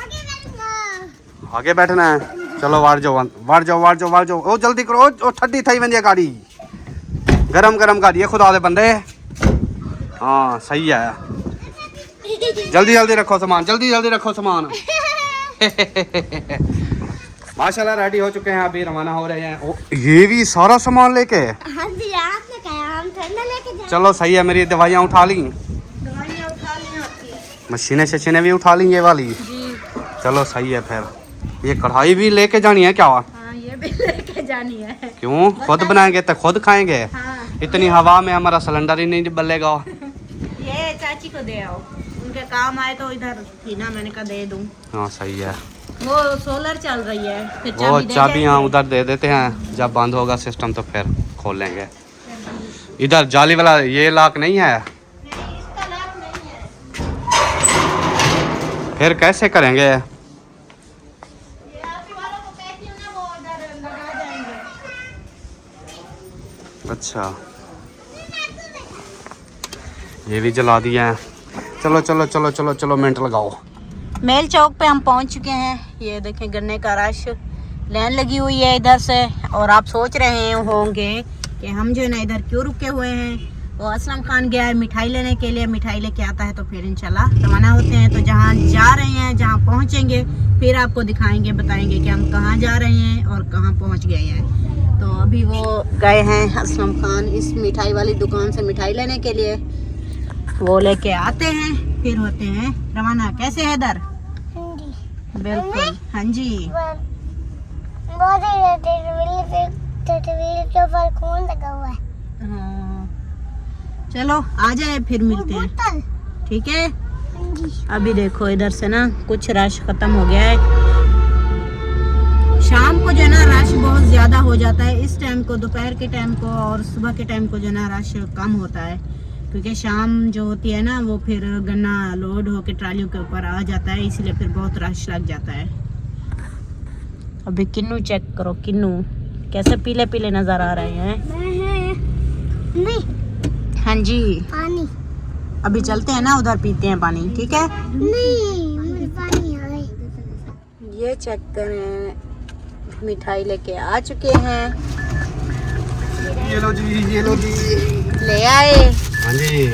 आगे बैठना है? चलो वार जाओ, वार जाओ, वार जाओ, वार जाओ। ओ जल्दी करो, ओ ठंडी थी वंदी गाड़ी, गरम गरम गाड़ी है खुदा दे बंदे। हाँ सही है, जल्दी जल्दी रखो सामान, जल्दी जल्दी रखो सामान। माशाल्लाह रेडी हो चुके हैं, अभी रवाना हो रहे हैं। ओ ये भी सारा सामान लेके? हाँ जी आपने कहा हम ठंडा लेके जाएं। चलो सही है, मेरी दवाइयाँ उठा ली, दवाइयाँ उठा ली आपकी। मशीनें शशीनें भी उठा ली ये वाली। जी चलो सही है फिर। ये कढ़ाई भी लेके जानी है क्या? हाँ ये भी लेके जानी है। क्यों? खुद बनाएंगे तो खुद खाएंगे? हाँ। इतनी हवा में हमारा सिलेंडर ही नहीं बलेगा। ये चाची को दे आओ, उनके काम आए तो इधर थी ना, मैंने कहा दे दूं। हाँ सही है। वो सोलर चल रही है, फिर वो दे चाबियाँ जाएंगे। उधर दे देते हैं, जब बंद होगा सिस्टम तो फिर खोल लेंगे। इधर जाली वाला ये लॉक नहीं है, नहीं, इसका लॉक नहीं है। फिर कैसे करेंगे? ये आपके वालों को कहती हूँ ना, वो उधर लगा जाएंगे। अच्छा, ये भी जला दिया है। चलो चलो चलो चलो चलो मिनट लगाओ। मेल चौक पे हम पहुंच चुके हैं। ये देखें गन्ने का रश, लाइन लगी हुई है इधर से। और आप सोच रहे होंगे कि हम जो है ना इधर क्यों रुके हुए हैं। वो असलम खान गया है मिठाई लेने के लिए, मिठाई लेके आता है तो फिर इंशाल्लाह रवाना होते हैं। तो जहाँ जा रहे हैं, जहाँ पहुँचेंगे फिर आपको दिखाएंगे, बताएंगे कि हम कहाँ जा रहे हैं और कहाँ पहुँच गए हैं। तो अभी वो गए हैं असलम खान इस मिठाई वाली दुकान से मिठाई लेने के लिए। वो लेके आते हैं फिर होते हैं रवाना। कैसे है इधर? बिल्कुल हाँ जी। हाँ चलो आ जाए फिर मिलते हैं, ठीक है। अभी देखो इधर से ना कुछ रश खत्म हो गया है। शाम को जो है ना रश बहुत ज़्यादा हो जाता है इस टाइम को, दोपहर के टाइम को और सुबह के टाइम को जो है ना रश कम होता है, क्योंकि शाम जो होती है ना वो फिर गन्ना लोड होके ट्रालियों के ऊपर आ जाता है, इसलिए फिर बहुत रश लग जाता है। अभी किन्नू चेक करो, किन्नू कैसे पीले पीले नज़र आ रहे हैं। हाँ जी पानी अभी चलते हैं ना उधर पीते हैं पानी, ठीक है। नहीं पानी है। ये चेक करें, मिठाई लेके आ चुके हैं। ये लो जी, ये लो जी। ले आए हाँ जी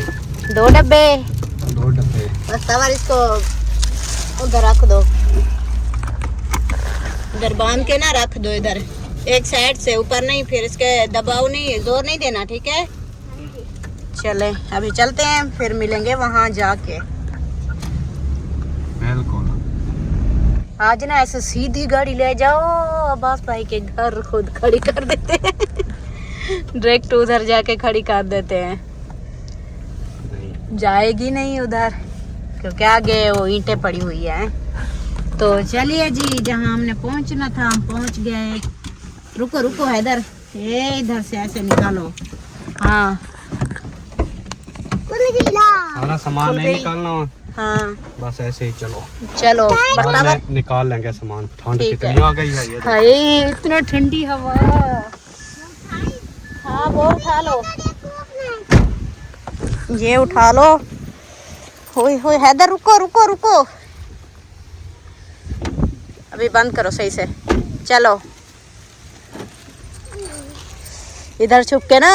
2 डब्बे। 2 डब्बे। बस तवर इसको उधर रख दो, इधर बांध के ना रख दो, इधर एक साइड से, ऊपर नहीं, फिर इसके दबाव नहीं, जोर नहीं देना, ठीक है। चले अभी चलते हैं, फिर मिलेंगे वहाँ जाके। बिल्कुल। आज ना ऐसे सीधी गाड़ी ले जाओ, अब्बास भाई के घर खुद खड़ी कर देते हैं। डायरेक्ट उधर जाके खड़ी कर देते हैं। जाएगी नहीं उधर, क्योंकि आगे वो ईंटें पड़ी हुई है। तो चलिए जी, जहाँ हमने पहुँचना था हम पहुँच गए। रुको रुको हैदर, ये इधर से ऐसे निकालो। हाँ सारा सामान नहीं निकालना, हाँ बस ऐसे ही चलो। चलो बाद बर्तन। में निकाल लेंगे सामान। ठंड ठीक है। कितनी आ गई है ये। हाय इतना ठंडी हवा। हाँ वो उठा लो, ये उठा लो। होय होय हैदर रुको रुको रुको, अभी बंद करो सही से। चलो इधर छुप के ना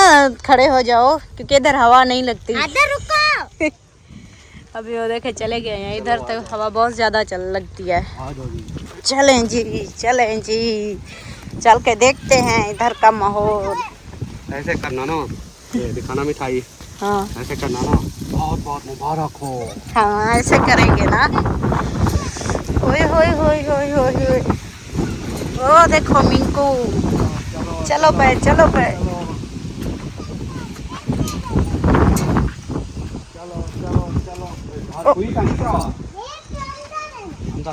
खड़े हो जाओ, क्योंकि इधर हवा नहीं लगती। रुको। अभी वो देखे चले गए हैं, इधर तो हवा बहुत ज़्यादा चल लगती है। आ जाओ जी। चलें जी चलें जी, चल के देखते हैं इधर का माहौल। ऐसे करना ना, ये दिखाना मिठाई, हाँ ऐसे करना ना। बहुत बहुत मुबारक हो। हाँ ऐसे करेंगे ना। होय होय होय होय होय होय, ओ देखो मिंकू। चलो पे चलो पे।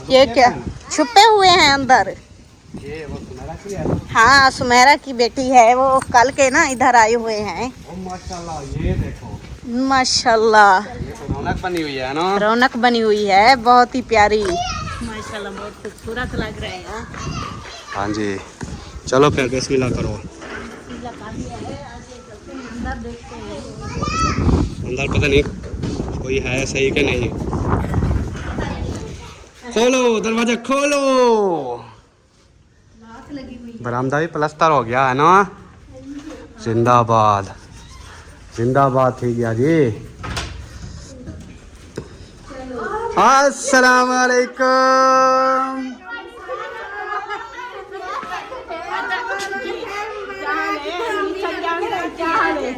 ये क्या छुपे हुए हैं अंदर? ये वो सुनहरा की है। हाँ सुमेरा की बेटी है, वो कल के ना इधर आए हुए हैं। ओ माशाल्लाह, ये देखो, माशाल्लाह ये तो रौनक बनी हुई है ना। रौनक बनी हुई है, बहुत ही प्यारी। माशाल्लाह बहुत खूबसूरत लग रहे हैं। हाँ जी, चलो फिर बिस्मिल्लाह करो। अंदर देखते हैं। अंदर पता नहीं कोई है सही कि नहीं। खोलो दरवाजा खोलो। बरामदा भी प्लस्तर हो गया है ना। जिंदाबाद जिंदाबाद थी गया जी। अस्सलाम वालेकुम।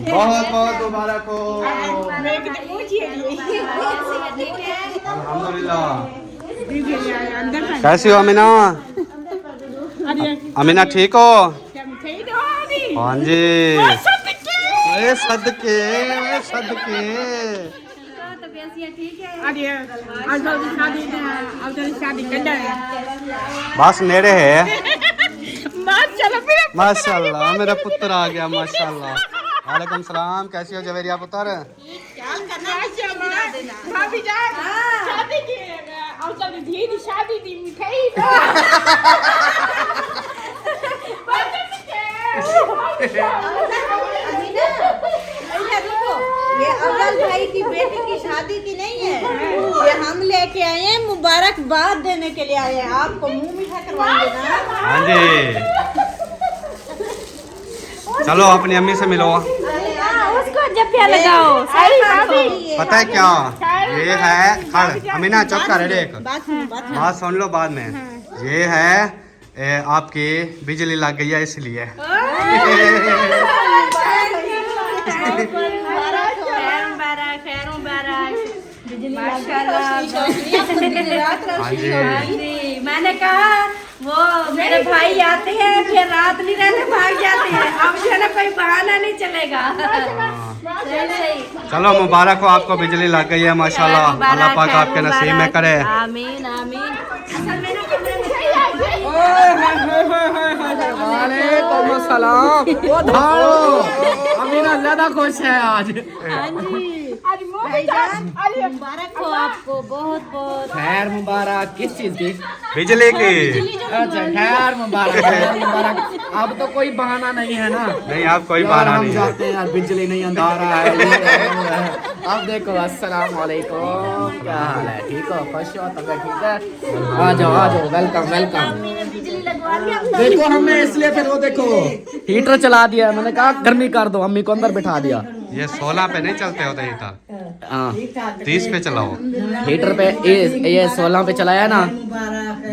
बहुत बहुत मुबारक हो। अल्हम्दुलिल्लाह। कैसी हो अमीना? अमीना ठीक हो? हाँ जी। अरे सदके, अरे सदके। बस नेड़े है। माशाल्लाह मेरा पुत्र आ गया माशाल्लाह। वालेकुम सलाम, कैसी हो जवेरिया पुत्र? ये अफजल भाई की बेटी की शादी की नहीं है, ये हम लेके आए हैं, मुबारकबाद देने के लिए आए हैं। आपको मुंह मीठा करवाएंगे ना। हाँ जी। चलो अपनी अम्मी से मिलो। उसको जप्पिया लगाओ। पता है क्या ये है? खड़ अमीना चुप कर देख, बात सुन लो बाद में। ये है आपकी बिजली लग गई है इसलिए। हाँ जी। मैंने कहा वो मेरे भाई आते हैं फिर रात नहीं रहते भाग जाते हैं, अब जो है ना कोई बहाना नहीं चलेगा। चलो मुबारक हो आपको, बिजली लग गई है माशाल्लाह। अल्लाह पाक आपके नसीब में करे। आमीन आमीन। वालेकुम सलाम। वो धाड़ो अमीना ज्यादा खुश है आज। मुबारक हो आपको, बहुत बहुत खैर मुबारक। किस चीज की? बिजली की। अच्छा खैर मुबारक, खैर मुबारक। अब तो कोई बहाना नहीं है ना। नहीं आप कोई यार बहाना हम नहीं है। जाते हैं यार, बिजली नहीं अंधारा है, ये है, वो है। अब देखो अस्सलाम वालेकुम, क्या हाल है? ठीक हो? खुश हो? तबीयत ठीक है? आ जाओ वेलकम वेलकम। देखो हमने इसलिए फिर वो देखो हीटर चला दिया, मैंने कहा गर्मी कर दो, अम्मी को अंदर बिठा दिया। ये 16 पे नहीं चलते होते हीटर, हाँ 30 पे चलाओ। हीटर पे ये 16 पे चलाया ना,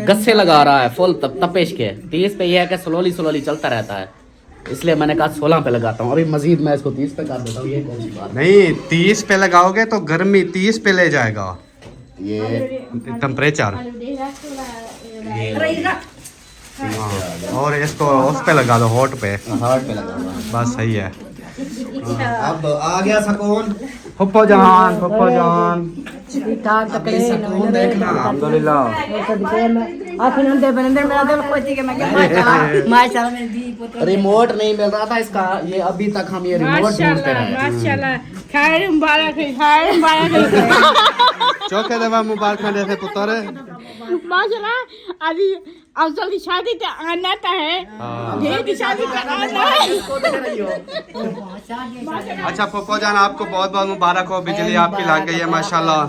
गस्से लगा रहा है फुल तपेश के। 30 पे ये है कि स्लोली स्लोली चलता रहता है, इसलिए मैंने कहा 16 पे लगाता हूँ। अभी मजीद मैं इसको 30 पे कर देता हूँ। ये कौन सी बात? नहीं 30 पे लगाओगे तो गर्मी 30 पे ले जाएगा ये टेम्परेचर। और इसको उस पे लगा दो, हॉट पे। हार्ट पे लगा हुआ है। बस सही है। अब आ गया सुकून। पप्पो जान, पप्पो जान। अभी सुकून देखना। अल्हम्दुलिल्लाह। रिमोट नहीं मिल रहा था इसका, ये अभी तक हम ये रिमोट ढूंढते रहे। चौके दवा मुबारक देते पुत्र। माशाल्लाह अभी अफजल की शादी तो आना था है, ढेर की शादी तो आना है। अच्छा पप्पो जान आपको बहुत बहुत मुबारक हो, बिजली आपकी लग गई है माशाल्लाह,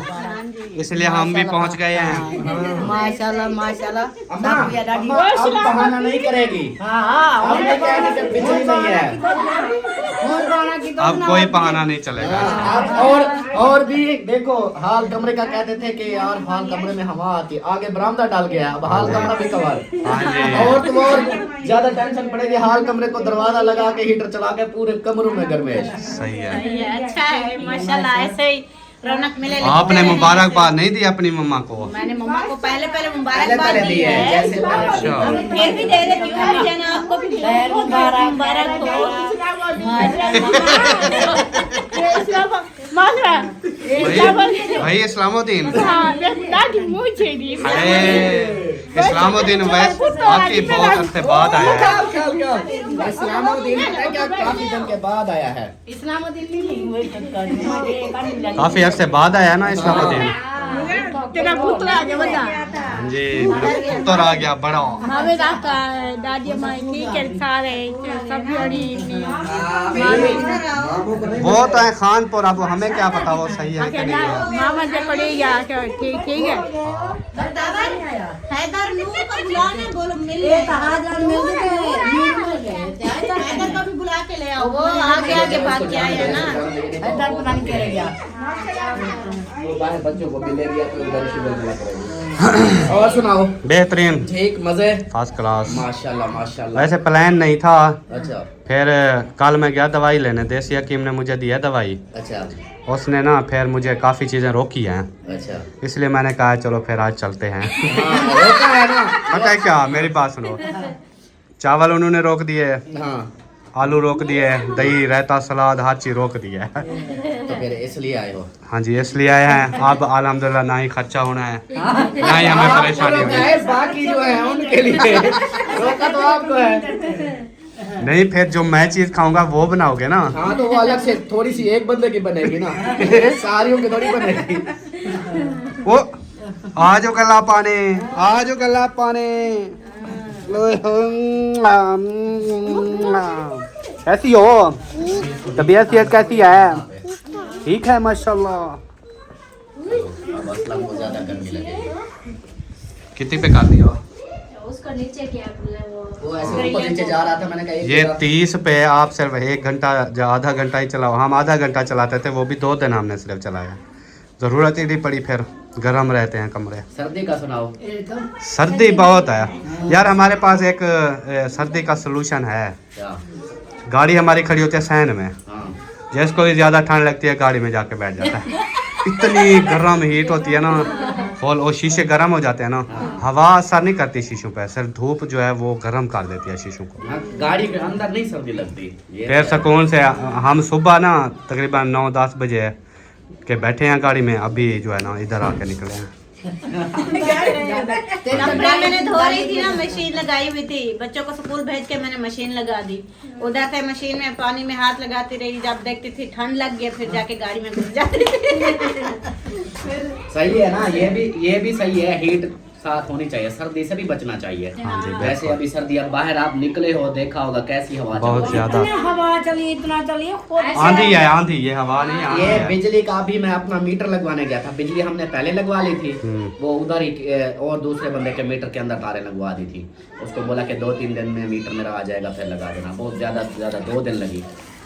इसलिए हम भी पहुंच गए हैं। माशाल्लाह माशाल्लाह। अम्मा, अब बहाना नहीं करेगी। अब मैं क्या कि बिजली नहीं है। अब कोई बहाना नहीं चलेगा। और भी देखो हाल कमरे का कहते थे कि यार हाल कमरे में हवा आती, आगे बरामदा डाल गया, अब हाल कमरा भी कवर। हाँ जी। और तुम और ज्यादा टेंशन पड़ेगी, हाल कमरे को दरवाजा लगा के हीटर चला के पूरे कमरों में गर्मेश। सही है। अच्छा है माशाल्लाह, ऐसे ही रौनक मिले। आपने मुबारकबाद नहीं दी अपनी मम्मा को? मैंने मम्मा को पहले मुबारकबाद दी है, जैसे अच्छा। फिर भी दे देती हूँ ना, आपको भी मुबारक हो। भाई इस्लामुद्दीन। अरे इस्लामुद्दीन वैसे आपकी बहुत अरसे बाद आया है। इस्लामुद्दीन क्या काफी दिन के बाद आया है। काफी अरसे बाद आया ना इस्लामुद्दीन। तेरा पुत्र आ गया बता। हाँ जी पुत्र आ गया बड़ा। हमें दादी माँ ठीक है, सारे सब बड़ी वो तो है खानपुर, अब हमें क्या पता वो सही है कि नहीं है। मामा से पड़ेगा ठीक है। हैदर नू को बुलाने बोलो, मिल ले हैदर को भी बुला के ले आओ, वो आगे आगे बात किया है ना। हैदर पता नहीं क्या गया। वो बाहर बच्चों को भी ले लिया तो उधर से बोल दिया करेंगे। और सुनाओ। बेहतरीन, ठीक, मजे, फर्स्ट क्लास। माशाल्लाह माशाल्लाह। वैसे प्लान नहीं था, अच्छा फिर कल मैं गया दवाई लेने, देसी हकीम ने मुझे दिया दवाई, अच्छा उसने ना फिर मुझे काफ़ी चीज़ें रोकी हैं, अच्छा। इसलिए मैंने कहा चलो फिर आज चलते हैं। हाँ, रोका है ना। पता है क्या, मेरी बात सुनो, चावल उन्होंने रोक दिए, हाँ आलू रोक दिए, दही रायता सलाद हर चीज़ रोक दी है। तो फिर इसलिए आए हो। हाँ जी, इसलिए आए हैं। अब अल्हम्दुलिल्लाह ना ही खर्चा होना है, ना ही हमें परेशानी होगी। है, बाकी जो है उनके लिए रोका तो आपको है। नहीं, फिर जो मैं चीज़ खाऊंगा वो बनाओगे ना। हाँ तो वो अलग से थोड़ी सी एक बंदे की बनेगी ना, सारियों की थोड़ी बनेगी। वो आ जाओ गला पाने, आ जाओ गला पाने। कैसी हो, तबीयत सेहत कैसी है? ठीक है माशाल्लाह। अब असलम को ज्यादा गर्मी लगेगी। कितनी पे कर दिया? उसको नीचे क्या वो ऐसे ऊपर नीचे जा रहा था, मैंने कहा ये 30 पे आप सिर्फ 1 घंटा आधा घंटा ही चलाओ। हम आधा घंटा चलाते थे, वो भी 2 दिन हमने सिर्फ चलाया, ज़रूरत ही नहीं पड़ी, फिर गर्म रहते हैं कमरे। सर्दी का सुनाओ। सर्दी बहुत है यार, हमारे पास एक सर्दी का सलूशन है। क्या? गाड़ी हमारी खड़ी होती है सैन में, हाँ जिसको भी ज़्यादा ठंड लगती है गाड़ी में जाके बैठ जाता है। इतनी गर्म हीट होती है ना, फुल, और शीशे गर्म हो जाते हैं ना, हवा असर नहीं करती शीशों पे, सिर्फ धूप जो है वो गर्म कर देती है शीशों को। हाँ, गाड़ी के अंदर नहीं सर्दी लगती। ये फिर सुकून से हम सुबह ना तकरीबन 9-10 बजे के बैठे हैं गाड़ी में, अभी जो है ना इधर आके निकले हैं। कपड़े मैंने धो रही थी ना, मशीन लगाई हुई थी, बच्चों को स्कूल भेज के मैंने मशीन लगा दी, उधर से मशीन में पानी में हाथ लगाती रही, जब देखती थी ठंड लग गई फिर जाके गाड़ी में घुस जाती थी। सही है ना, ये भी सही है। हीट साथ होनी चाहिए, सर्दी से भी बचना चाहिए। हाँ जी, वैसे अभी सर्दी, अब बाहर आप निकले हो, देखा होगा कैसी हवा चल बहुत रही है। ज़्यादा हवा चली, इतना चली, आंधी है, आंधी, ये हवा नहीं आंधी ये है। बिजली का भी मैं अपना मीटर लगवाने गया था, बिजली हमने पहले लगवा ली थी, वो उधर ही और दूसरे बंदे के मीटर के अंदर तारें लगवा दी थी। उसको बोला कि 2-3 दिन में मीटर मेरा आ जाएगा, फिर लगा देना। बहुत ज्यादा से ज्यादा 2 दिन लगी।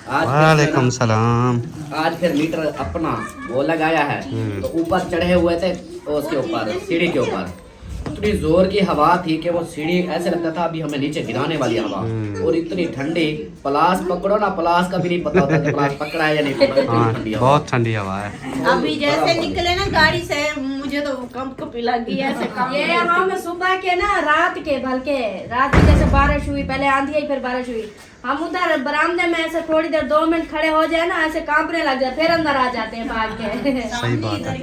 वालेकुम सलाम। आज फिर मीटर अपना वो लगाया है, तो ऊपर चढ़े हुए थे, उसके ऊपर सीढ़ी के ऊपर इतनी जोर की हवा थी कि वो सीढ़ी ऐसे लगता था अभी हमें नीचे गिराने वाली हवा, और इतनी ठंडी। प्लास पकड़ो ना, प्लास का भी नहीं पता होता कि प्लास पकड़ा है या नहीं पकड़ा। हाँ, ठंडी हवा। बहुत ठंडी हवा है। अभी जैसे निकले ना गाड़ी से, मुझे तो कंपकपी लगी ऐसे ये हम सुबह के ना, रात के, बल्कि रात की जैसे बारिश हुई, पहले आंधी आई फिर बारिश हुई, हम उधर बरामदे में ऐसे थोड़ी देर 2 मिनट खड़े हो जाए ना, ऐसे कांपने लग जाए, फिर अंदर आ जाते हैं भाग के। सही बात है।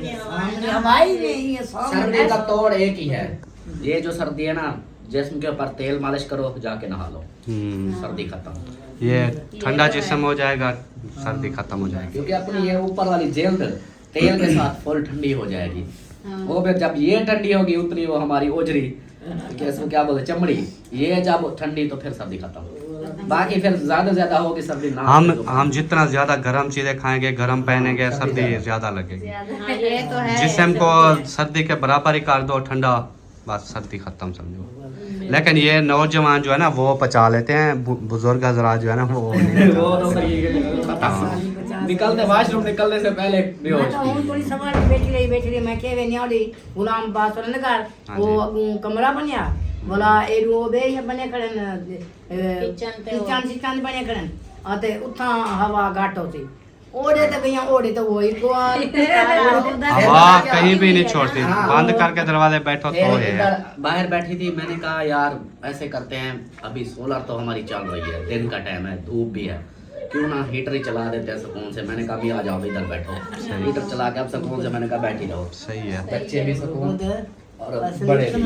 हवाई नहीं है सर्दी का तोड़ एक ही है, ये जो सर्दी है ना, जिस्म के ऊपर तेल मालिश करो, जाके नहा लो, सर्दी खत्म। ये ठंडा जिस्म हो जाएगा, सर्दी खत्म हो जाएगी। क्योंकि अपनी ये ऊपर वाली जेल तेल के साथ फुल ठंडी हो जाएगी। वो फिर जब ये ठंडी होगी, उतनी वो हमारी ओजरी, कैसे क्या बोलते, चमड़ी, ये जब ठंडी तो फिर सर्दी खत्म। बाकी फिर ज्यादा होगी सर्दी ना। हम जितना ज्यादा गर्म चीजें खाएंगे, गर्म पहनेंगे, सर्दी ज्यादा लगेगी। ये तो है। जिस्म को सर्दी के बराबर ही कर दो ठंडा, बस सर्दी खत्म समझो। लेकिन ये नौजवान जो है ना वो पचा लेते हैं, बुजुर्ग हजरात जो है ना वो नहीं पचा। निकलते वाशरूम निकलने से पहले बेहोश। थोड़ी सवाल बैठी रही मैं के वे न्याड़ी गुलाम पास वाले नगर वो कमरा बनया बोला ए रो बे ये बने खड़न किचन बने खड़न आते उठा हवा घाट होती ओड़े तो भैया ओड़े तो वही को हवा कहीं भी नहीं छोड़ती, बंद करके दरवाजे बैठो तो है। बाहर बैठी थी, मैंने कहा यार ऐसे करते हैं, अभी सोलर तो हमारी चल रही है, दिन का टाइम है, धूप भी है, क्यों ना हीटर ही चला देते हैं सुकून से। मैंने कहा भी आ जाओ इधर बैठो, हीटर चला के अब सुकून से, मैंने कहा बैठी रहो, सही है। बच्चे भी सुकून और बड़े भी।